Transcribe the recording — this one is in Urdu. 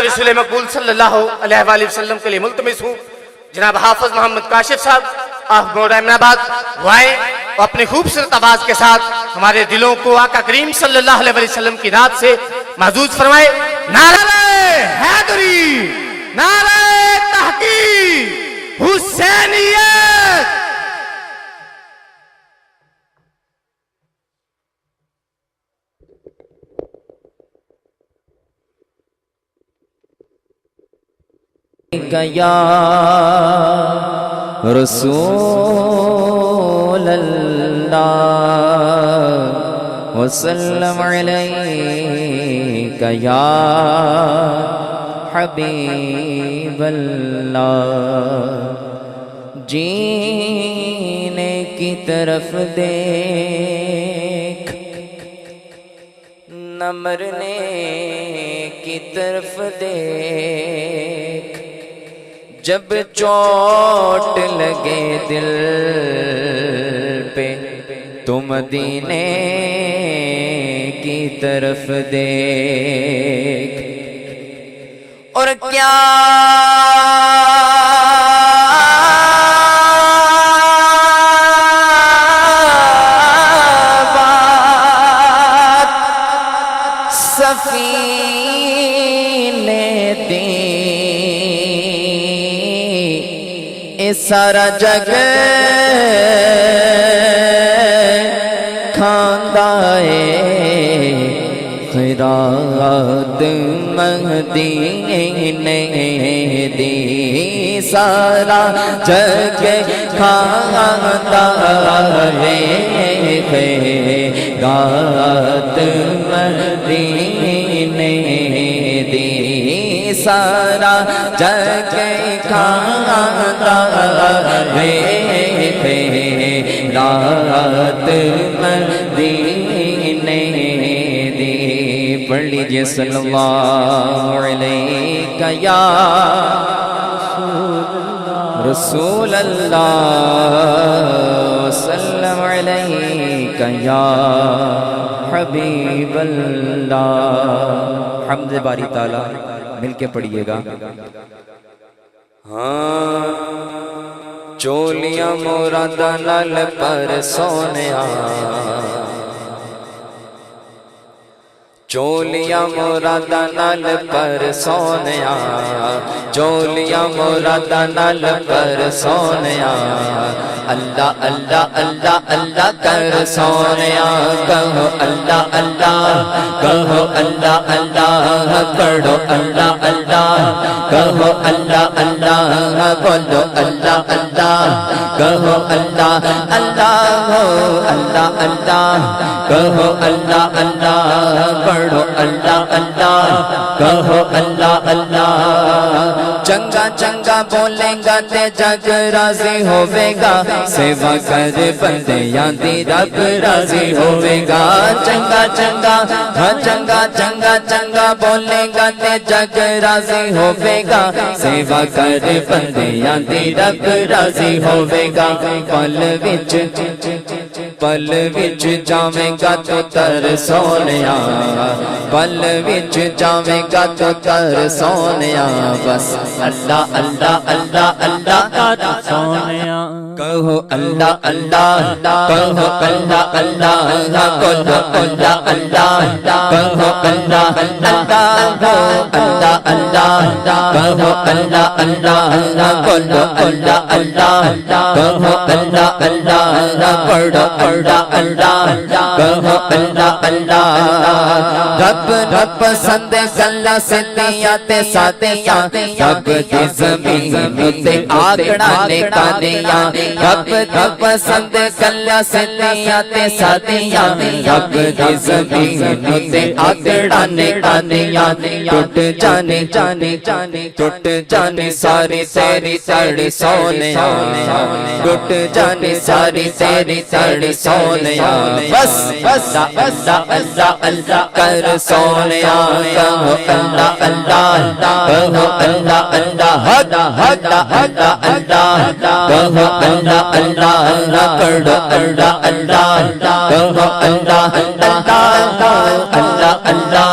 رسول مقبول صلی اللہ علیہ وآلہ وسلم کے لیے ملتمس ہوں جناب حافظ محمد کاشف صاحب آپ گوڑا امن آباد وہ آئیں اور اپنی خوبصورت آواز کے ساتھ ہمارے دلوں کو آقا کریم صلی اللہ علیہ وسلم کی نعت سے محظوظ فرمائے۔ نعرہ حیدری، نعرہ تحقیق، حسینیت۔ یا رسول اللہ وسلم علیک یا حبیب اللہ، جینے کی طرف دیکھ نہ مرنے کی طرف دیکھ، جب چوٹ لگے دل پہ تو مدینے کی طرف دیکھ، اور کیا بات سفینے دی سارا جگ کھاندا اے خیرات مدینے دی، سارا جگ کھاندا اے خیرات مدینے دی، سارا جگ کھاندا اے خیرات مدینے دی۔ پڑھ لیجئے صلی اللہ علیہ یا رسول اللہ وسلم علیہ یا حبیب اللہ۔ حمد باری تعالی مل کے پڑھیے گا۔ ہاں چولیاں مراد نال پر سونیا، چولیاں مراد نال پر سونیا، چولیاں مراد نال پر سونیا، اللہ اللہ اللہ اللہ کر سونیا، کہو اللہ اللہ، کہو اللہ اللہ، پڑھو اللہ اللہ، کہو اللہ اللہ، بولو اللہ اللہ، کہو اللہ اللہ، ہو اللہ اللہ، کہو اللہ اللہ، پڑھو اللہ اللہ، کہو اللہ اللہ۔ چنگا چنگا بولے گا تے جگ راضی ہوے گا، سیوا کر بندیاں دی رب راضی ہوے گا۔ چنگا چنگا ہاں چنگا چنگا چنگا بولے گا تے جگ راضی ہوے گا، سیوا کر بندیاں دی رب راضی ہوے گا۔ پل وچ جاویں گا تو تر سونیا، پل وچ جاویں گا تو تر سونیا، بس اللہ اللہ اللہ اللہ کر سونیا، کہو اللہ اللہ، کہو اللہ اللہ، کہو اللہ اللہ، کہو اللہ اللہ، اللہ اللہ، کہو اللہ اللہ، کہو اللہ اللہ، کہو اللہ اللہ، پڑھو اللہ اللہ، کہو اللہ اللہ۔ رب رب پسند گلا سدیاں تے سادیاں، رب دی زمین تے آکڑا نکالیاں، رب رب پسند گلا سدیاں تے سادیاں، رب دی زمین تے آکڑا نکالیاں، ٹوٹ جانے جانے جانے ٹوٹ جانے ساری تیری تڑ سونیا، ٹوٹ جانے ساری تیری تڑ سونیا، بس بس اللہ اللہ اللہ کر سونیا، کہو اللہ اللہ، کہو اللہ اللہ، اللہ اللہ اللہ، کہو اللہ اللہ، پڑھو اللہ اللہ، کہو اللہ اللہ، اللہ اللہ،